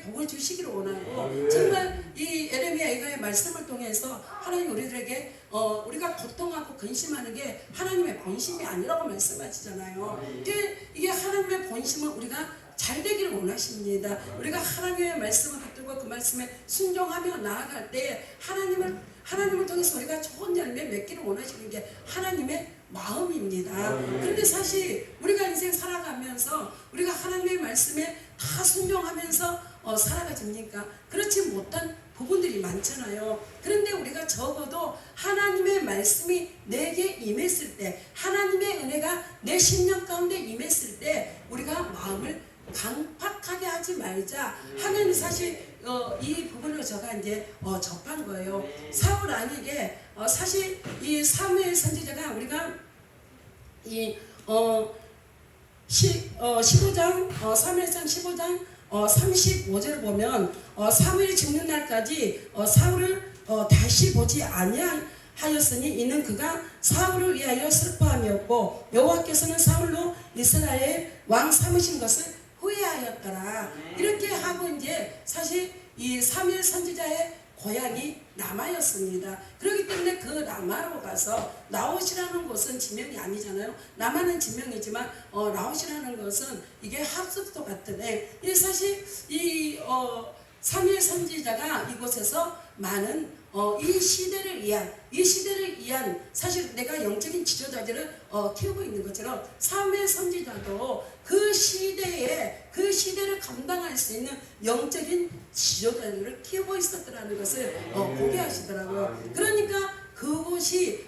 복을 주시기를 원하고 정말 이 에레미야 이가의 말씀을 통해서 하나님 우리들에게 우리가 고통하고 근심하는 게 하나님의 본심이 아니라고 말씀하시잖아요. 이게 하나님의 본심은 우리가 잘 되기를 원하십니다. 우리가 하나님의 말씀을 붙들고 그 말씀에 순종하며 나아갈 때 하나님을 통해서 우리가 좋은 열매 맺기를 원하시는 게 하나님의 마음입니다. 그런데 사실 우리가 인생 살아가면서 우리가 하나님의 말씀에 다 순종하면서 살아가집니까? 그렇지 못한 부분들이 많잖아요. 그런데 우리가 적어도 하나님의 말씀이 내게 임했을 때, 하나님의 은혜가 내 심령 가운데 임했을 때 우리가 마음을 강팍하게 하지 말자 하는 사실 이 부분을 제가 이제 접한 거예요. 사울 왕에게 사실 이 사무엘 선지자가 우리가 이 15장 사무엘상 15장 35절을 보면 사무엘이 죽는 날까지 사울을 다시 보지 아니하였으니 이는 그가 사울을 위하여 슬퍼함이었고 여호와께서는 사울로 이스라엘 왕 삼으신 것을 후회하였더라. 이렇게 하고 이제 사실 이 사무엘 선지자의 고향이 라마였습니다. 그렇기 때문에 그 라마로 가서 나옷이라는 곳은 지명이 아니잖아요. 라마는 지명이지만 나옷이라는 것은 이게 합숙도 같은 사실 이 사무엘 선지자가 이곳에서 많은 이 시대를 위한 사실 내가 영적인 지도자들을 키우고 있는 것처럼 사무엘 선지자도 그 시대를 감당할 수 있는 영적인 지도자들을 키우고 있었더라는 것을 보게 하시더라고요. 그러니까 그곳이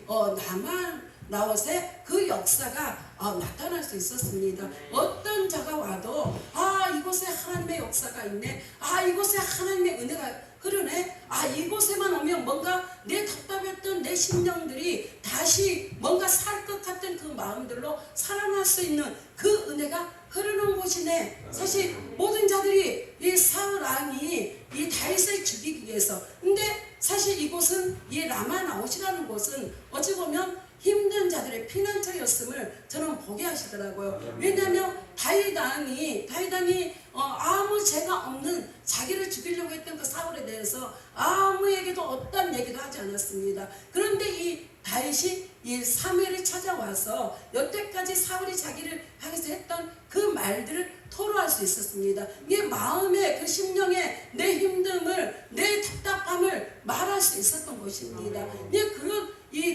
나옷의 그 역사가 나타날 수 있었습니다. 어떤 자가 와도 이곳에 하나님의 역사가 있네, 이곳에 하나님의 은혜가 흐르네, 이곳에만 오면 뭔가 내 답답했던 내 심령들이 다시 뭔가 살 것 같은 그 마음들로 살아날 수 있는 그 은혜가 흐르는 곳이네. 사실 모든 자들이 이 사울 왕이 이 다윗을 죽이기 위해서, 근데 사실 이곳은 이 라마 나옷이라는 곳은 어찌 보면 힘든 자들의 피난처였음을 저는 보게 하시더라고요. 왜냐하면 다윗 왕이 아무 죄가 없는 자기를 죽이려고 했던 그 사울에 대해서 아무에게도 어떤 얘기도 하지 않았습니다. 그런데 이 다윗이 이 사무엘이 찾아와서 여태까지 사울이 자기를 향해서 했던 그 말들을 토로할 수 있었습니다. 내 마음에 그 심령에 내 힘듦을, 내 답답함을 말할 수 있었던 것입니다.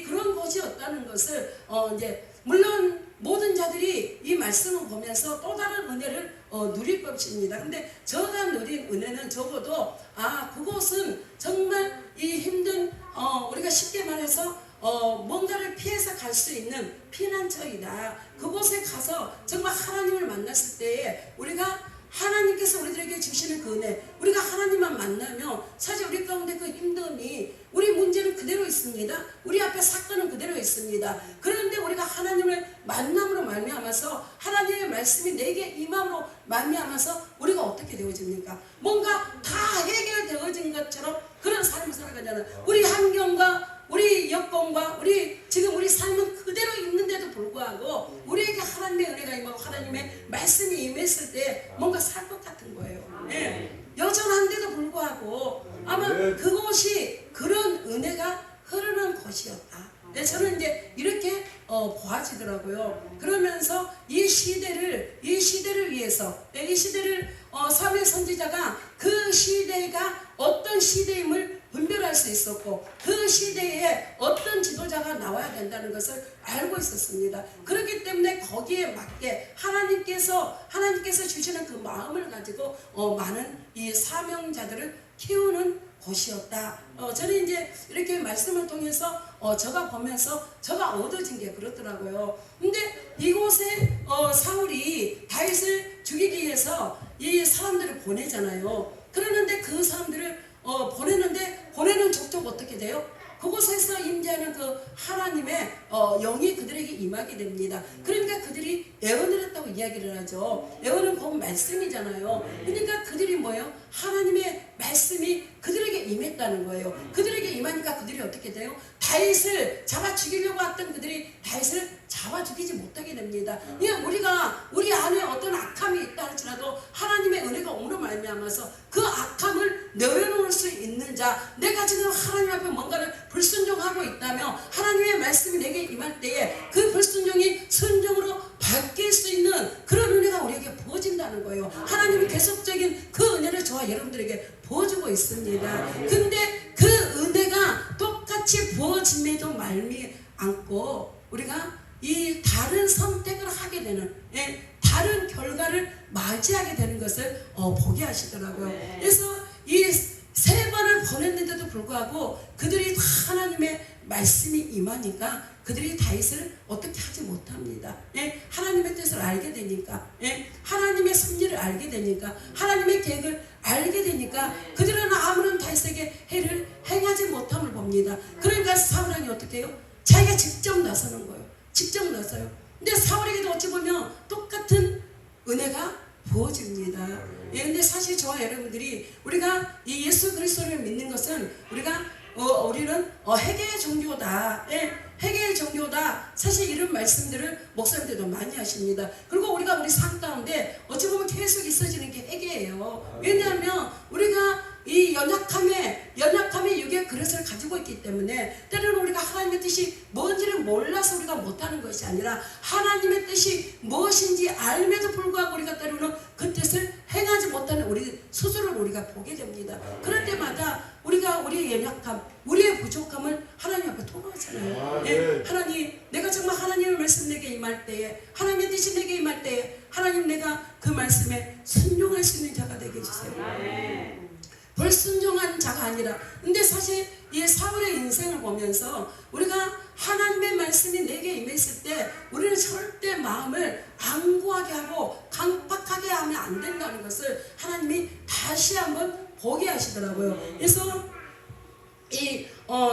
그런 것이었다는 것을 이제 물론 모든 자들이 이 말씀을 보면서 또 다른 은혜를 누릴 것입니다. 근데 저가 누린 은혜는 적어도 그곳은 정말 이 힘든 우리가 쉽게 말해서 뭔가를 피해서 갈 수 있는 피난처이다. 그곳에 가서 정말 하나님을 만났을 때에 우리가 하나님께서 우리들에게 주시는 그 은혜, 우리가 하나님만 만나면 사실 우리 가운데 그 힘듦이, 우리 문제는 그대로 있습니다. 우리 앞에 사건은 그대로 있습니다. 그런데 우리가 하나님을 만남으로 말미암아서 하나님의 말씀이 내게 임함으로 말미암아서 우리가 어떻게 되어집니까? 뭔가 다 해결되어진 것처럼 그런 삶을 살아가잖아요. 우리 환경과 우리 여건과 지금 우리 삶은 그대로 있는데도 불구하고 우리에게 하나님의 은혜가 임하고 하나님의 말씀이 임했을 때 뭔가 살 것 같은 거예요. 여전한데도 불구하고 아마 그곳이 그런 은혜가 흐르는 곳이었다. 저는 이제 이렇게 보아지더라고요. 그러면서 이 시대를 위해서 이 시대를 사무엘 선지자가 그 시대가 어떤 시대임을 분별할 수 있었고 그 시대에 어떤 지도자가 나와야 된다는 것을 알고 있었습니다. 그렇기 때문에 거기에 맞게 하나님께서 주시는 그 마음을 가지고 많은 이 사명자들을 키우는 곳이었다. 저는 이제 이렇게 말씀을 통해서 제가 보면서 제가 얻어진 게 그렇더라고요. 근데 이곳에 사울이 다윗을 죽이기 위해서 이 사람들을 보내잖아요. 그러는데 그 사람들을 보내는 족족 어떻게 돼요? 그곳에서 임재하는 그 하나님의 영이 그들에게 임하게 됩니다. 그러니까 그들이 예언을 했다고 이야기를 하죠. 예언은 곧 말씀이잖아요. 그러니까 그들이 뭐예요? 하나님의 말씀이 그들에게 임했다는 거예요. 그들에게 임하니까 그들이 어떻게 돼요? 다윗을 잡아 죽이려고 했던 그들이 다윗을 잡아주기지 못하게 됩니다. 우리가 우리 안에 어떤 악함이 있다 할지라도 하나님의 은혜가 오므로 말미암아서 그 악함을 내려놓을 수 있는 자, 내가 지금 하나님 앞에 뭔가를 불순종하고 있다며 하나님의 말씀이 내게 임할 때에 그 불순종이 순종으로 바뀔 수 있는 그런 은혜가 우리에게 부어진다는 거예요. 하나님이 계속적인 그 은혜를 저와 여러분들에게 부어주고 있습니다. 근데 그 은혜가 똑같이 부어짐에도 말미암고 우리가 이 다른 선택을 하게 되는, 다른 결과를 맞이하게 되는 것을 보게 하시더라고요. 그래서 이 세 번을 보냈는데도 불구하고 그들이 하나님의 말씀이 임하니까 그들이 다윗을 어떻게 하지 못합니다. 하나님의 뜻을 알게 되니까, 하나님의 섭리를 알게 되니까, 하나님의 계획을 알게 되니까 그들은 아무런 다윗에게 해를 행하지 못함을 봅니다. 그러니까 사울왕이 어떻게 해요? 자기가 직접 나서는 거예요. 직접 나서요. 근데 사울에게도 어찌 보면 똑같은 은혜가 부어집니다. 근데 사실 저와 여러분들이 우리가 이 예수 그리스도를 믿는 것은 우리는 회개의 종교다. 회개의 종교다. 사실 이런 말씀들을 목사님들도 많이 하십니다. 그리고 우리가 우리 삶 가운데 어찌 보면 계속 있어지는 게 회개예요. 왜냐하면 우리가 이 연약함의 육의 그릇을 가지고 있기 때문에 때로는 우리가 하나님의 뜻이 뭔지를 몰라서 우리가 못하는 것이 아니라 하나님의 뜻이 무엇인지 알면서 불구하고 우리가 때로는 그 뜻을 행하지 못하는 우리 스스로를 우리가 보게 됩니다. 그럴 때마다 우리가 우리의 연약함, 우리의 부족함을 하나님 앞에 토로하잖아요. 하나님, 내가 정말 하나님의 말씀 내게 임할 때에, 하나님의 뜻이 내게 임할 때에 하나님, 내가 그 말씀에 순종할 수 있는 자가 되게 해주세요. 불순종한 자가 아니라. 근데 사실 이 사울의 인생을 보면서 우리가 하나님의 말씀이 내게 임했을 때 우리는 절대 마음을 안구하게 하고 강팍하게 하면 안 된다는 것을 하나님이 다시 한번 보게 하시더라고요. 그래서 이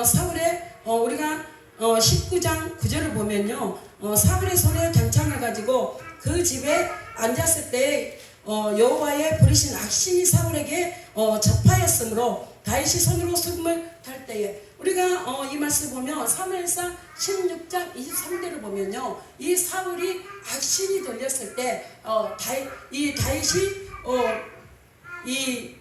사울의 우리가 19장 9절을 보면요, 사울의 손에 단창을 가지고 그 집에 앉았을 때 여호와의 부리신 악신이 사울에게 접하였으므로 다윗이 손으로 수금을 탈 때에, 우리가 이 말씀을 보면 사무엘상 16장 23절을 보면요, 이 사울이 악신이 들렸을 때 다윗이 이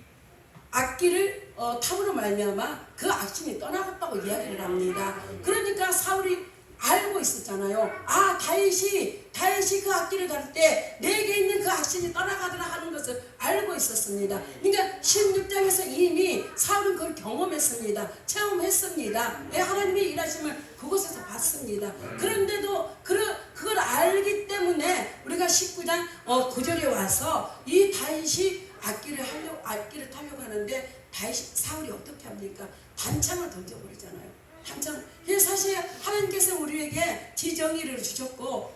악기를 탐으로 말미암아 그 악신이 떠나갔다고 이야기를 합니다. 그러니까 사울이 알고 있었잖아요. 다윗이 그 악기를 다룰 때 내게 있는 그 악신이 떠나가더라 하는 것을 알고 있었습니다. 그러니까 16장에서 이미 사울은 그걸 경험했습니다. 체험했습니다. 하나님의 일하심을 그곳에서 봤습니다. 그런데도 그걸 알기 때문에 우리가 19장 9절에 와서 이 다윗이 악기를 타려고 하는데 사울이 어떻게 합니까? 단창을 던져버리잖아요. 사실 하나님께서 우리에게 지정의를 주셨고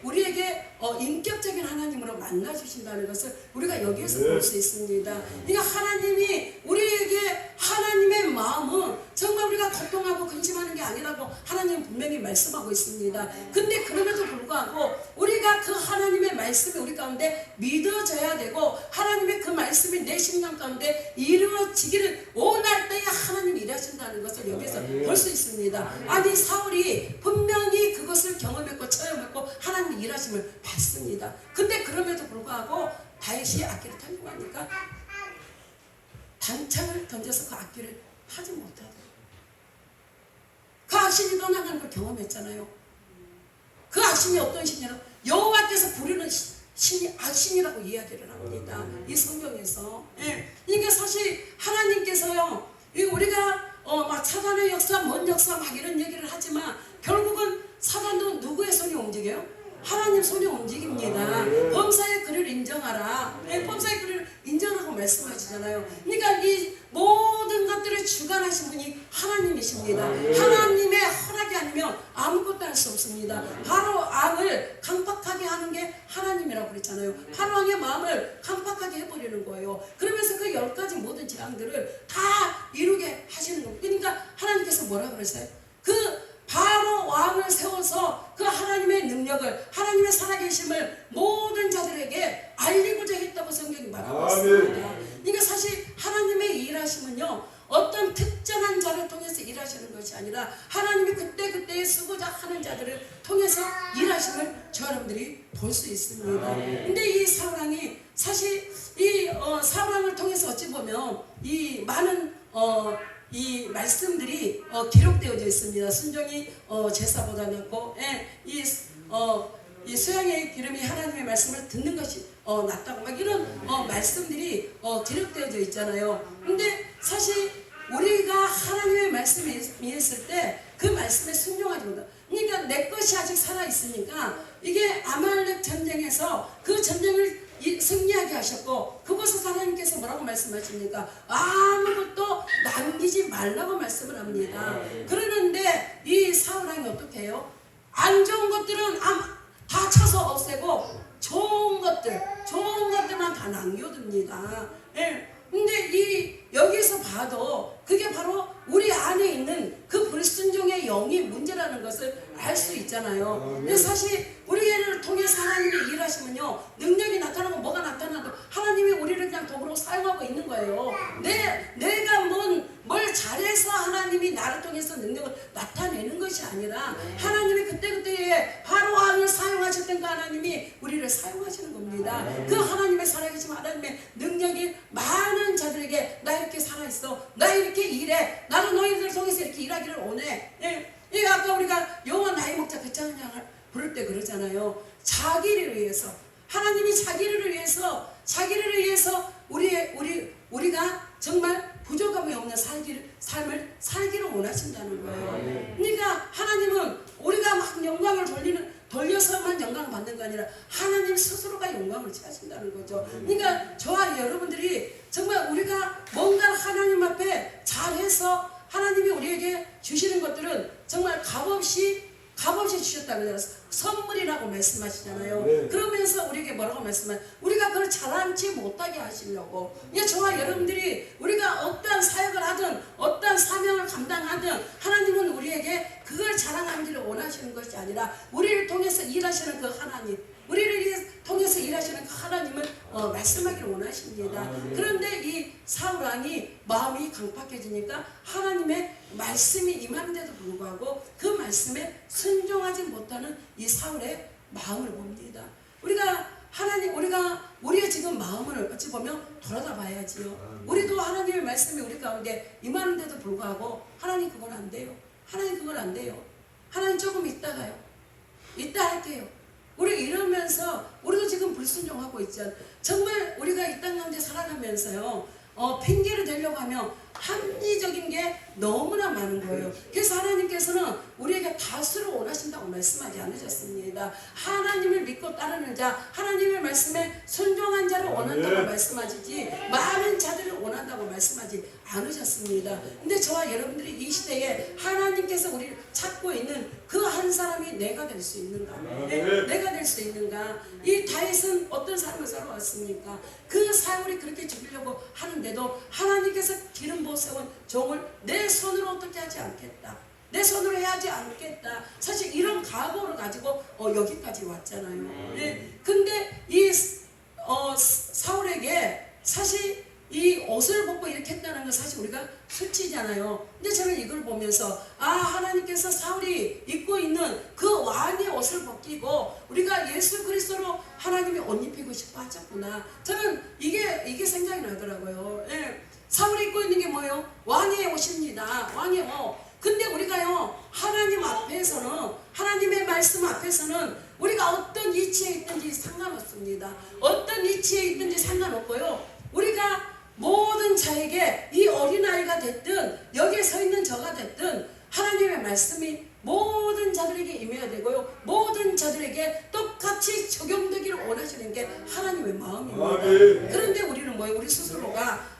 우리에게 인격적인 하나님으로 만나주신다는 것을 우리가 여기에서 볼 수 있습니다. 그러니까 하나님이 우리에게 하나님의 마음은 정말 우리가 고통하고 근심하는 게 아니라고 하나님은 분명히 말씀하고 있습니다. 근데 그럼에도 불구하고 우리가 그 하나님의 말씀이 우리 가운데 믿어져야 되고 하나님의 그 말씀이 내 심령 가운데 이루어지기를 원할 때에 하나님이 일하신다는 것을 여기서 볼 수 있습니다. 아니, 사울이 분명히 그것을 경험했고 체험했고 하나님의 일하심을 봤습니다. 근데 그럼에도 불구하고 다윗이 악기를 타려고 하니까 단창을 던져서 그 악기를 하지 못하더라고요. 그 악신이 떠나가는 걸 경험했잖아요. 그 악신이 어떤 신이라고? 여호와께서 부르는 신이 악신이라고 이야기를 합니다. 이 성경에서. 그러니까 사실 하나님께서요, 우리가 막 사단의 역사, 뭔 역사 막 이런 얘기를 하지만 결국은 사단도 누구의 손이 움직여요? 하나님 손이 움직입니다. 범사의 그를 인정하라. 범사의 그를 인정하라고 말씀하시잖아요. 그러니까 이 모든 것들을 주관하신 분이 하나님이십니다. 하나님의 허락이 아니면 아무것도 할 수 없습니다. 바로 왕을 강팍하게 하는 게 하나님이라고 그랬잖아요. 바로 왕의 마음을 강팍하게 해버리는 거예요. 그러면서 그 10가지 모든 재앙들을 다 이루게 하시는 거예요. 그러니까 하나님께서 뭐라 그러세요? 바로 왕을 세워서 그 하나님의 능력을, 하나님의 살아계심을 모든 자들에게 알리고자 했다고 성경이 말하고 있습니다. 그러니까 사실 하나님의 일하심은요, 어떤 특정한 자를 통해서 일하시는 것이 아니라 하나님이 그때 그때그때에 쓰고자 하는 자들을 통해서 일하심을 여러분들이 볼 수 있습니다. 근데 이 사울왕이 사실 이 사울왕을 통해서 어찌 보면 이 많은 이 말씀들이 기록되어져 있습니다. 순종이 제사보다 낫고, 이 수양의 기름이 하나님의 말씀을 듣는 것이 낫다고 막 이런 말씀들이 기록되어져 있잖아요. 근데 사실 우리가 하나님의 말씀을 이해했을 때 그 말씀에 순종하지 못한다. 그러니까 내 것이 아직 살아있으니까 이게 아말렉 전쟁에서 그 전쟁을 승리하게 하셨고, 그곳에서 하나님께서 뭐라고 말씀하십니까? 아무것도 남기지 말라고 말씀을 합니다. 그러는데 이 사울왕이 어떻게 해요? 안 좋은 것들은 다 쳐서 없애고 좋은 것들만 다 남겨둡니다. 근데 여기서 봐도 그게 바로 우리 안에 있는 그 불순종의 영이 문제라는 것을 알 수 있잖아요. 근데 사실 우리를 통해서 하나님이 일하시면요, 능력이 나타나고 뭐가 나타나도 하나님이 우리를 그냥 도구로 사용하고 있는 거예요. 내가 뭘 잘해서 하나님이 나를 통해서 능력을 나타내는 것이 아니라 하나님이 그때그때에 바로왕을 사용하셨던 그 하나님이 우리를 사용하시는 겁니다. 그 하나님의 살아계신 하나님의 능력이 많은 자들에게 나 이렇게 살아있어, 나 이렇게 일해, 나도 너희들을 통해서 이렇게 일하기를 원해. 아까 우리가 여호와 나의 목자 그 찬양을 부를 때 그러잖아요. 자기를 위해서, 하나님이 자기를 위해서 우리가 정말 부족함이 없는 삶을 살기를 원하신다는 거예요. 그러니까 하나님은 우리가 막 영광을 돌려서만 영광을 받는 게 아니라 하나님 스스로가 영광을 취하신다는 거죠. 그러니까 저와 여러분들이 정말 우리가 뭔가 하나님 앞에 잘해서 하나님이 우리에게 주시는 것들은 정말 값없이 주셨다고 그러잖아요. 선물이라고 말씀하시잖아요. 네. 그러면서 우리에게 뭐라고 말씀하세요? 우리가 그걸 자랑치 못하게 하시려고. 저와 여러분들이 우리가 어떠한 사역을 하든 어떠한 사명을 감당하든 하나님은 우리에게 그걸 자랑하기를 원하시는 것이 아니라 우리를 통해서 일하시는 그 하나님, 우리를 통해서 일하시는 그 하나님을 말씀하기를 원하십니다. 그런데 이 사울왕이 마음이 강팍해지니까 하나님의 말씀이 임하는데도 불구하고 그 말씀에 순종하지 못하는 이 사울의 마음을 봅니다. 우리의 지금 마음을 어찌 보면 돌아다 봐야지요. 우리도 하나님의 말씀이 우리 가운데 임하는데도 불구하고 하나님 그건 안 돼요. 하나님 그건 안 돼요. 하나님 조금 있다가요. 이따 할게요. 우리 이러면서 우리도 지금 불순종하고 있잖아요. 정말 우리가 이 땅 가운데 살아가면서요, 핑계를 대려고 하면 합리적인 게 너무나 많은 거예요. 그래서 하나님께서는 우리에게 다수를 원하신다고 말씀하지 않으셨습니다. 하나님을 믿고 따르는 자, 하나님의 말씀에 순종한 자를 원한다고 말씀하시지 많은 자들을 원한다고 말씀하지 않으셨습니다. 근데 저와 여러분들이 이 시대에 하나님께서 우리를 찾고 있는 그 한 사람이 내가 될 수 있는가? 내가 될 수 있는가? 이 다윗은 어떤 삶을 살아왔습니까? 그 사울이 그렇게 죽이려고 하는데도 하나님께서 기름 부어 세운 종을 내 손으로 어떻게 하지 않겠다. 내 손으로 해야지 않겠다. 사실 이런 각오를 가지고 여기까지 왔잖아요. 근데 이 사울에게 사실 이 옷을 벗고 이렇게 했다는 건 사실 우리가 수치잖아요. 근데 저는 이걸 보면서 하나님께서 사울이 입고 있는 그 왕의 옷을 벗기고 우리가 예수 그리스도로 하나님이 옷 입히고 싶어 하셨구나. 저는 이게 생각이 나더라고요. 사울이 입고 있는 게 뭐예요? 왕의 옷입니다. 왕의 옷. 근데 우리가요, 하나님 앞에서는, 하나님의 말씀 앞에서는 우리가 어떤 위치에 있든지 상관없습니다. 어떤 위치에 있든지 상관없고요, 우리가 모든 자에게, 이 어린아이가 됐든 여기에 서 있는 저가 됐든 하나님의 말씀이 모든 자들에게 임해야 되고요, 모든 자들에게 똑같이 적용되기를 원하시는 게 하나님의 마음입니다. 그런데 우리는 뭐예요? 우리 스스로가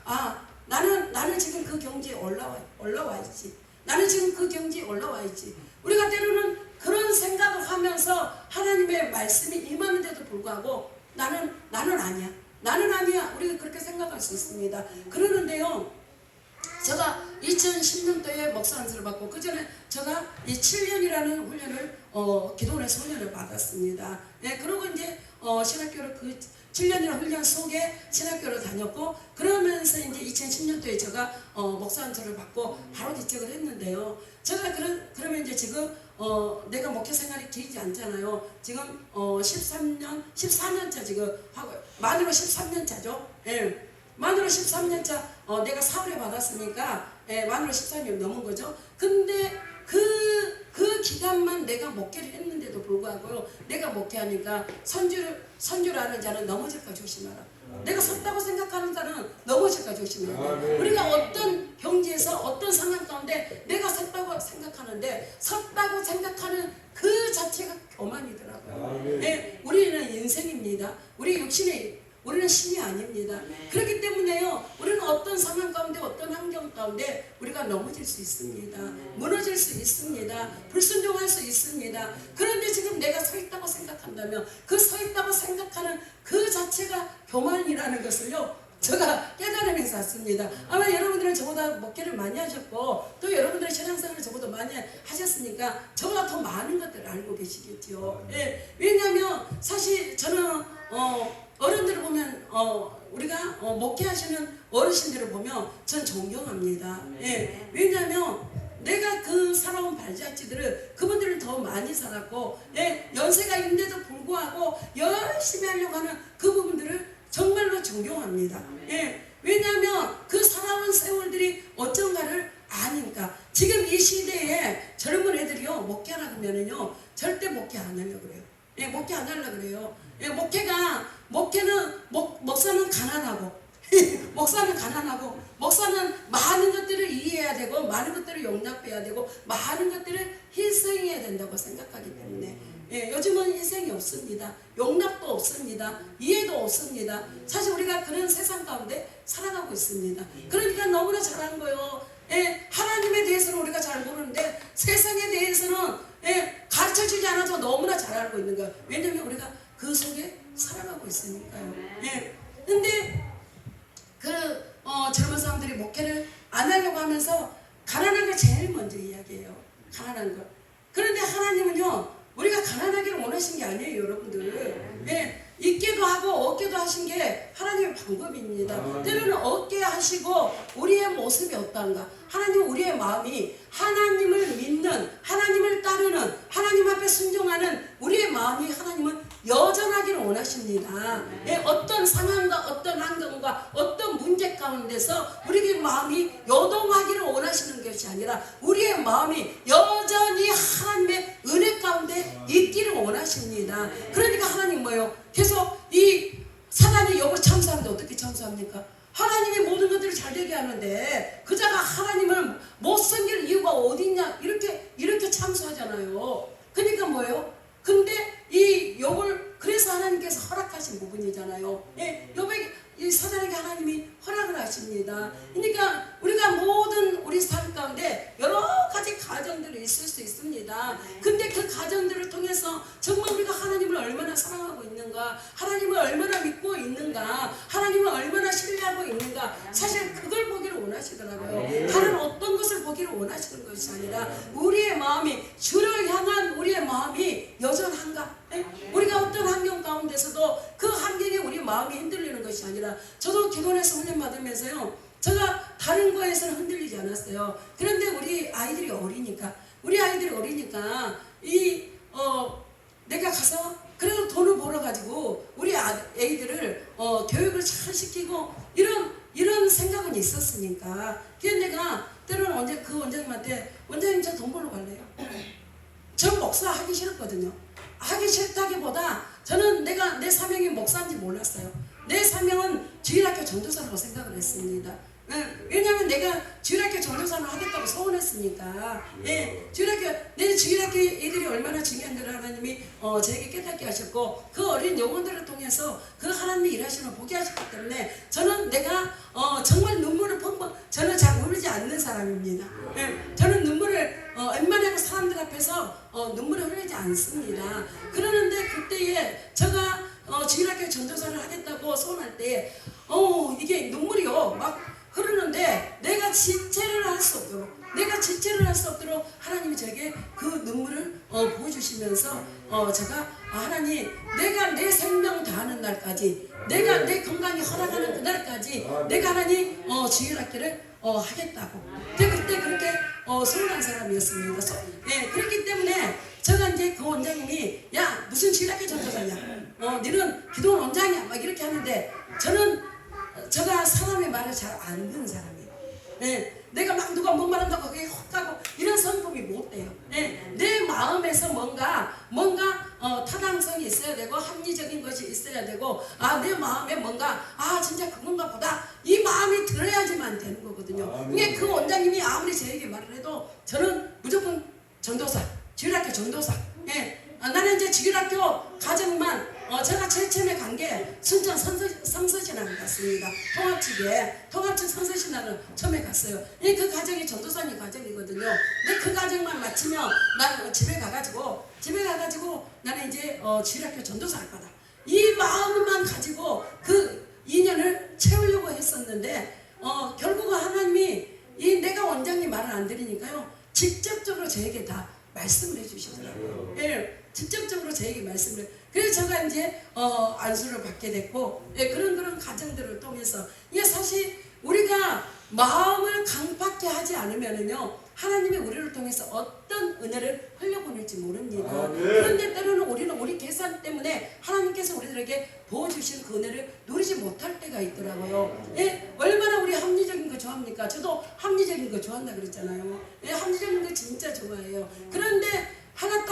나는 지금 그 경지에 올라와 있지. 나는 지금 그 경지에 올라와 있지. 우리가 때로는 그런 생각을 하면서 하나님의 말씀이 임하는데도 불구하고 나는 아니야. 나는 아니야. 우리가 그렇게 생각할 수 있습니다. 그러는데요, 제가 2010년도에 목사 안수를 받고 그 전에 제가 이 7년이라는 훈련을 기도원에서 훈련을 받았습니다. 그러고 이제 신학교를 그 7년이라는 훈련 속에 신학교를 다녔고, 그러면서 이제 2010년도에 4년도에 제가 목사한테를 받고 바로 개척을 했는데요. 제가 그러면 이제 지금 내가 목회 생활이 길지 않잖아요. 지금 14년 차 지금 하고 만으로 13년 차죠. 예. 만으로 13년 차 내가 사흘에 받았으니까 만으로 14년 넘은 거죠. 근데 그 기간만 내가 목회를 했는데도 불구하고 내가 목회하니까 선주를 하는 자는 넘어질까 조심하라. 내가 섰다고 생각하는 자는 넘어질까 조심해야 돼. 우리가 어떤 경지에서 어떤 상황 가운데 내가 섰다고 생각하는데 섰다고 생각하는 그 자체가 교만이더라고요. 네, 우리는 인생입니다. 우리는 신이 아닙니다. 그렇기 때문에요, 우리는 어떤 상황 가운데 어떤 환경 가운데 우리가 넘어질 수 있습니다. 무너질 수 있습니다. 불순종할 수 있습니다. 그런데 지금 내가 서 있다고 생각한다면 그 서 있다고 생각하는 그 자체가 교만이라는 것을요, 제가 깨달으면서 왔습니다. 아마 여러분들은 저보다 목회를 많이 하셨고 또 여러분들의 신앙생활을 저보다 많이 하셨으니까 저보다 더 많은 것들을 알고 계시겠죠. 예, 왜냐하면 사실 저는 어른들을 보면 우리가 목회하시는 어르신들을 보면 전 존경합니다. 예, 왜냐하면 내가 그 살아온 발자취들을 그분들은 더 많이 살았고, 예, 연세가 있는데도 불구하고 열심히 하려고 하는 그 부분들을 정말로 존경합니다. 예, 왜냐하면 그 살아온 세월들이 어쩐가를 아니까. 지금 이 시대에 젊은 애들이요, 목회하라 그러면은요 절대 목회 안 하려고 그래요. 예, 목회 안 하려고 그래요. 예, 목사는 가난하고 목사는 많은 것들을 이해해야 되고 많은 것들을 용납해야 되고 많은 것들을 희생해야 된다고 생각하기 때문에, 예, 요즘은 희생이 없습니다. 용납도 없습니다. 이해도 없습니다. 사실 우리가 그런 세상 가운데 살아가고 있습니다. 그러니까 너무나 잘하는 거예요. 예, 하나님에 대해서는 우리가 잘 모르는데 세상에 대해서는, 예, 가르쳐주지 않아도 너무나 잘 알고 있는 거예요. 왜냐하면 우리가 그 속에 살아가고 있으니까요. 예, 근데 젊은 사람들이 목회를 안 하려고 하면서 가난한 걸 제일 먼저 이야기해요. 가난한 거. 그런데 하나님은요, 우리가 가난하기를 원하신 게 아니에요, 여러분들. 예, 있게도 하고 없게도 하신 게 하나님의 방법입니다. 때로는 없게 하시고 우리의 모습이 어떠한가? 하나님은 우리의 마음이 하나님을 믿는, 하나님을 따르는, 하나님 앞에 순종하는 우리의 마음이 하나님은 여전하기를 원하십니다. 예, 어떤 상황과 어떤 환경과 어떤 문제 가운데서 우리의 마음이 요동하기를 원하시는 것이 아니라 우리의 마음이 여전히 하나님의 은혜 가운데 있기를 원하십니다. 그러니까 하나님 뭐예요? 계속 이 사단이 욥을 참수하는데 어떻게 참수합니까? 하나님이 모든 것들을 잘 되게 하는데 그자가 하나님을 못 섬길 이유가 어디 있냐, 이렇게 참수하잖아요. 그러니까 뭐예요? 근데 이 욥을 그래서 하나님께서 허락하신 부분이잖아요. 예, 욥에게, 이 사단에게 하나님이 허락을 하십니다. 그러니까 우리가 모든 우리 삶 가운데 여러 가지 가정들이 있을 수 있습니다. 근데 그 가정들을 통해서 정말 우리가 하나님을 얼마나 사랑하고 있는가, 하나님을 얼마나 믿고 있는가, 하나님을 얼마나 신뢰하고 있는가, 사실 그걸 보기를 원하시더라고요. 다른 어떤 것을 보기를 원하시는 것이 아니라 우리의 마음이, 주를 향한 우리의 마음이 여전한가. 우리가 어떤 환경 가운데서도 그 환경에 우리 마음이 흔들리는 것이 아니라, 저도 기도원에서 훈련 받으면서요, 제가 다른 거에서는 흔들리지 않았어요. 그런데 우리 아이들이 어리니까 내가 가서 그래도 돈을 벌어가지고 우리 애들을 교육을 잘 시키고 이런 생각은 있었으니까. 그래서 내가 때로는 그 원장님한테, 원장님 저 돈 벌러 갈래요. 저 목사 하기 싫었거든요. 하기 싫다기보다 저는 내 사명이 목사인지 몰랐어요. 내 사명은 주일학교 전도사라고 생각을 했습니다. 왜냐하면 내가 주일학교 전도사를 하겠다고 소원했으니까. 예, 내 주일학교 애들이 얼마나 중요한지를 하나님이 저에게 깨닫게 하셨고, 그 어린 영혼들을 통해서 그 하나님이 일하시는 걸 보게 하셨기 때문에 저는 내가 정말 눈물을 펑펑, 저는 잘 울지 않는 사람입니다. 예, 저는 눈물을 웬만하면 사람들 앞에서 눈물을 흘리지 않습니다. 그러는데 그때에 제가 주일학교 전도사를 하겠다고 소원할 때 이게 눈물이요 막 흐르는데 내가 지체를 할 수 없도록 하나님이 저에게 그 눈물을 보여주시면서 제가 하나님, 내가 내 생명 다하는 날까지, 내가 내 건강이 허락하는 그날까지 내가 하나님 주일학교를 하겠다고. 그때 그렇게 소원한 사람이었습니다. 예, 그렇기 때문에 제가 이제 그 원장님이 야 무슨 주일학교 전도사냐, 너는 기도원 원장이야 막 이렇게 하는데 제가 사람의 말을 잘 안 듣는 사람이에요. 예, 내가 막 누가 뭔 말한다고 거기에 혹 가고 이런 성품이 못 돼요. 예, 내 마음에서 뭔가 타당성이 있어야 되고 합리적인 것이 있어야 되고 내 마음에 뭔가 진짜 그건가 보다 이 마음이 들어야지만 되는 거거든요. 이게 그 원장님이 아무리 저에게 말을 해도 저는 무조건 전도사, 주일학교 전도사. 예, 나는 이제 주일학교 가정만 제가 제일 처음에 간 게 순천 성서신학을 갔습니다. 통합측 성서신학을 처음에 갔어요. 그 가정이 전도사님 가정이거든요. 근데 그 가정만 마치면 나는 집에 가가지고 나는 이제 주일학교 전도사 할 거다. 이 마음만 가지고 그 2년을 채우려고 했었는데 결국은 하나님이 내가 원장님 말을 안 들으니까요 직접적으로 저에게 다 말씀을 해주시더라고요. 예, 직접적으로 저에게 말씀을 해요. 그래서 제가 이제 안수를 받게 됐고, 예, 그런 과정들을 통해서 이게 사실 우리가 마음을 강팍게 하지 않으면은요 하나님이 우리를 통해서 어떤 은혜를 흘려보낼지 모릅니다. 그런데 때로는 우리는 우리 계산 때문에 하나님께서 우리들에게 부어주신 그 은혜를 누리지 못할 때가 있더라고요. 예, 얼마나 우리 합리적인 거 좋아합니까? 저도 합리적인 거 좋아한다 그랬잖아요. 예, 합리적인 거 진짜 좋아해요. 그런데 하나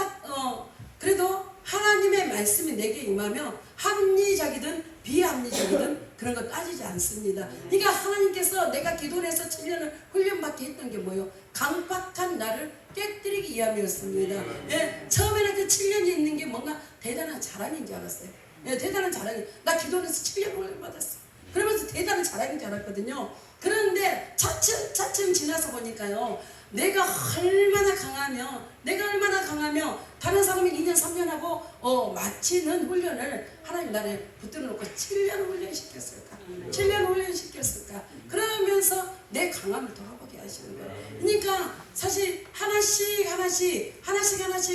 그래도 하나님의 말씀이 내게 임하면 합리적이든 비합리적이든 그런 거 따지지 않습니다. 그러니까 하나님께서 내가 기도해서 7년을 훈련받게 했던 게 뭐예요? 강팍한 나를 깨뜨리기 위함이었습니다. 예, 처음에는 그 7년이 있는 게 뭔가 대단한 자랑인 줄 알았어요. 예, 대단한 자랑이. 나 기도해서 7년 훈련받았어. 그러면서 대단한 자랑인 줄 알았거든요. 그런데 차츰 지나서 보니까요 내가 얼마나 강하며 다른 사람이 2년 3년 하고 마치는 훈련을 하나님 나를 붙들어 놓고 7년 훈련시켰을까? 7년 훈련시켰을까? 그러면서 내 강함을 돌아보게 하시는 거예요. 그러니까 사실 하나씩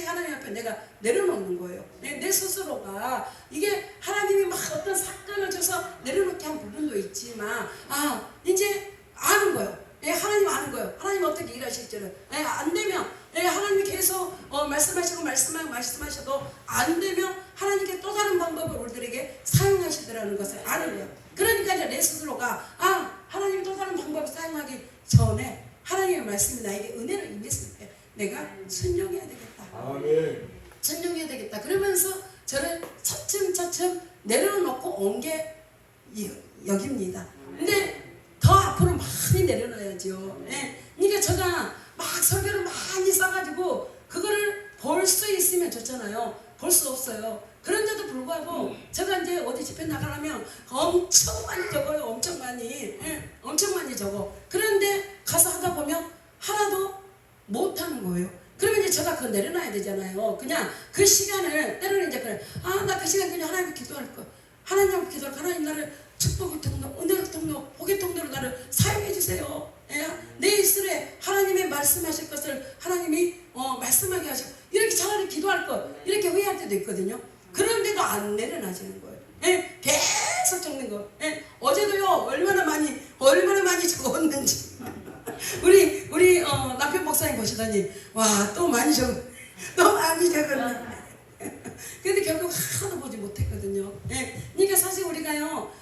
하나님 앞에 내가 내려놓는 거예요. 내 스스로가 이게 하나님이 막 어떤 사건을 줘서 내려놓게 한 부분도 있지만 이제 아는 거예요. 예, 하나님 아는 거예요. 하나님 어떻게 일하실지를. 예, 안 되면 하나님이 계속 말씀하셔도 안 되면 하나님께 또 다른 방법을 우리들에게 사용하시더라는 것을 아는 거예요. 그러니까 이제 내 스스로가 하나님이 또 다른 방법을 사용하기 전에 하나님의 말씀이 나에게 은혜를 임했을 때 내가 순종해야 되겠다. 순종해야 되겠다. 그러면서 저를 차츰 내려놓고 온 게 여기입니다. 근데 더 앞으로 많이 내려놔야죠. 예. 그러니까 제가 막 설교를 많이 써가지고 그거를 볼 수 있으면 좋잖아요. 볼 수 없어요. 그런데도 불구하고 제가 이제 어디 집회 나가려면 엄청 많이 적어요. 엄청 많이 적어. 그런데 가서 하다 보면 하나도 못하는 거예요. 그러면 이제 제가 그거 내려놔야 되잖아요. 그냥 그 시간을 때로는 이제 그래. 나 그 시간 그냥 하나님 기도할 거. 하나님 앞에 기도할 거. 하나님 나를 축복의 통로, 은혜의 통로, 복의 통로로 나를 사용해 주세요. 내 입술에 하나님의 말씀하실 것을 하나님이 말씀하게 하시고 이렇게 차라리 기도할 거 이렇게 회의할 때도 있거든요. 그런데도 안 내려놔지는 거예요. 계속 적는 거. 어제도요 얼마나 많이 적었는지 우리 남편 목사님 보시더니 와 또 많이 적었네. 근데 결국 하나도 보지 못했거든요. 그러니까 사실 우리가요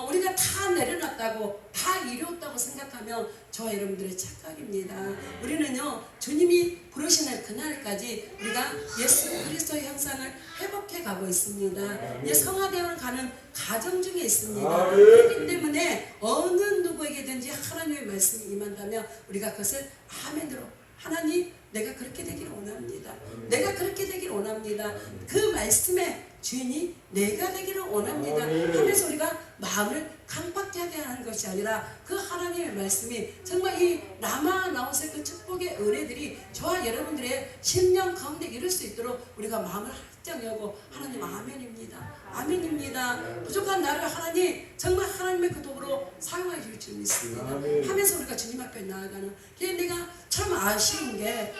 우리가 다 내려놨다고 다 이루었다고 생각하면 저와 여러분들의 착각입니다. 우리는요 주님이 부르시는 그날까지 우리가 예수 그리스도의 형상을 회복해 가고 있습니다. 이제 성화되어 가는 과정 중에 있습니다. 그렇기 때문에 어느 누구에게든지 하나님의 말씀이 임한다면 우리가 그것을 아멘으로 하나님 내가 그렇게 되기를 원합니다. 내가 그렇게 되기를 원합니다. 그 말씀의 주인이 내가 되기를 원합니다 하면서 우리가 마음을 강팍하게 하는 것이 아니라 그 하나님의 말씀이 정말 이 라마 나오세 그 축복의 은혜들이 저와 여러분들의 심령 가운데 이룰 수 있도록 우리가 마음을 활짝 열고 하나님 아멘입니다. 부족한 나를 하나님 정말 하나님의 그 도구로 사용해 줄 줄 믿습니다 하면서 우리가 주님 앞에 나아가는. 내가 참 아쉬운 게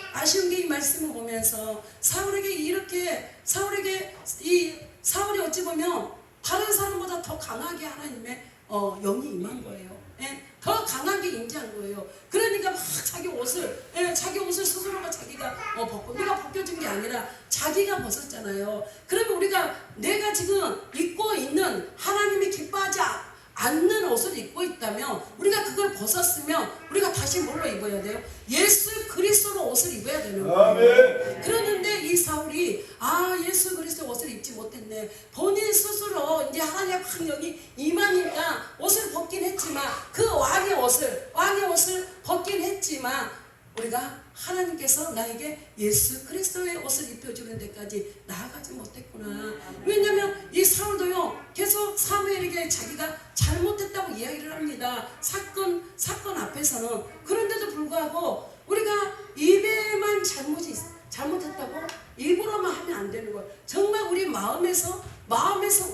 이 말씀을 보면서 사울이 어찌 보면 다른 사람보다 더 강하게 하나님의 영이 임한 거예요. 더 강하게 인지한 거예요. 그러니까 막 자기 옷을 스스로가 자기가 벗고, 내가 벗겨준 게 아니라 자기가 벗었잖아요. 그러면 우리가 내가 지금 입고 있는 하나님이 기뻐하지 않는 옷을 입고 있다면, 우리가 그걸 벗었으면 우리가 다시 뭘로 입어야 돼요? 예수 그리스도로 옷을 입어야 되는 거예요. 아멘. 그러는데 이 사울이 예수 그리스도 옷을 입지 못했네. 본인 스스로 이제 하나님 확 여기 임하니까 옷을 벗긴 했지만, 그 왕의 옷을 벗긴 했지만, 우리가 하나님께서 나에게 예수 그리스도의 옷을 입혀주는 데까지 나아가지 못했구나. 왜냐하면 이 사울도요, 계속 사무엘에게 자기가 잘못했다고 이야기를 합니다. 사건 앞에서는. 그런데도 불구하고 우리가 입에만 잘못했다고 일부러만 하면 안 되는 거예요. 정말 우리 마음에서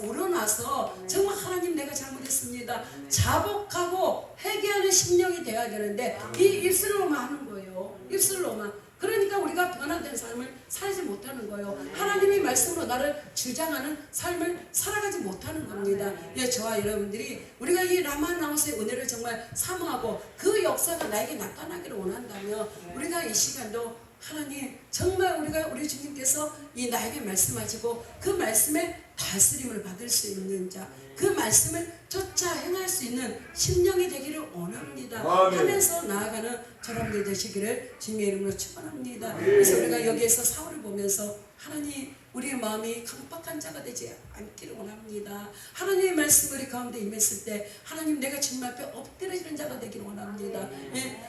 우러나서 정말 하나님 내가 잘못했습니다, 자복하고 회개하는 심령이 되어야 되는데, 이 입술로만 하는 거예요. 입술로만. 그러니까 우리가 변화된 삶을 살지 못하는 거예요. 하나님의 말씀으로 나를 주장하는 삶을 살아가지 못하는 겁니다. 저와 여러분들이 우리가 이 라마나웃의 은혜를 정말 사모하고 그 역사가 나에게 나타나기를 원한다면, 우리가 이 시간도 하나님 정말 우리 주님께서 이 나에게 말씀하시고 그 말씀에 다스림을 받을 수 있는 자, 그 말씀을 쫓아 행할 수 있는 심령이 되기를 원합니다. 하면서 나아가는 저러분들 되시기를 주님의 이름으로 축원합니다. 그래서 우리가 여기에서 사울을 보면서 하나님, 우리의 마음이 강박한 자가 되지 않기를 원합니다. 하나님의 말씀 우리 가운데 임했을 때 하나님, 내가 주님 앞에 엎드려지는 자가 되기를 원합니다.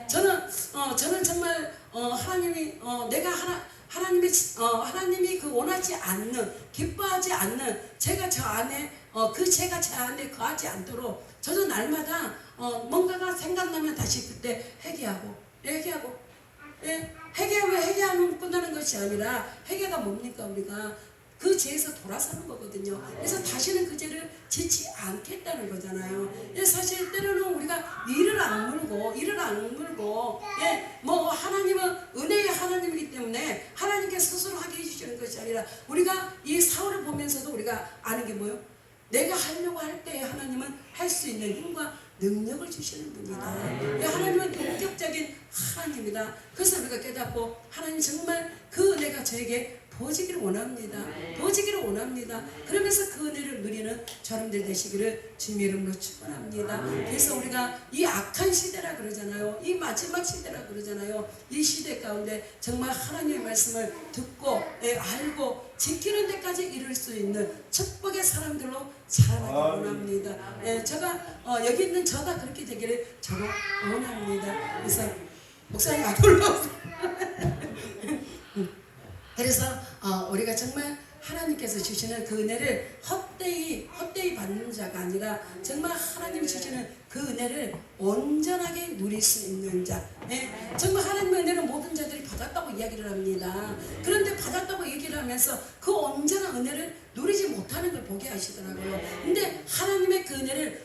저는 정말 하나님이 하나님이 그 원하지 않는, 기뻐하지 않는 제가 저 안에 제가 제 안에 거하지 않도록 저도 날마다 뭔가가 생각나면 다시 그때 회개하고 회개하면 끝나는 것이 아니라, 회개가 뭡니까? 우리가 그 죄에서 돌아서는 거거든요. 그래서 다시는 그 죄를 짓지 않겠다는 거잖아요. 사실 때로는 우리가 이를 악물고 하나님은 은혜의 하나님이기 때문에 하나님께 스스로 하게 해주시는 것이 아니라, 우리가 이 사울을 보면서도 우리가 아는 게 뭐예요? 내가 하려고 할 때 하나님은 할 수 있는 힘과 능력을 주시는 분이다. 하나님은 인격적인 하나님이다. 그래서 우리가 깨닫고, 하나님 정말 그 은혜가 저에게 부어지기를 원합니다. 부어지기를 원합니다. 그러면서 그 은혜를 누리는 저람들 되시기를 주님의 이름으로 축원합니다. 그래서 우리가 이 악한 시대라 그러잖아요. 이 마지막 시대라 그러잖아요. 이 시대 가운데 정말 하나님의 말씀을 듣고 알고 지키는 데까지 이룰 수 있는 축복의 사람들로 자라나기 원합니다. 제가 여기 있는 저가 그렇게 되기를 저도 원합니다. 그래서 목사님 안 올라오세요. 그래서 우리가 정말 하나님께서 주시는 그 은혜를 헛되이 받는 자가 아니라, 정말 하나님이 주시는 그 은혜를 온전하게 누릴 수 있는 자. 정말 하나님의 은혜를 모든 자들이 받았다고 이야기를 합니다. 그런데 받았다고 얘기를 하면서 그 온전한 은혜를 누리지 못하는 걸 보게 하시더라고요. 근데 하나님의 그 은혜를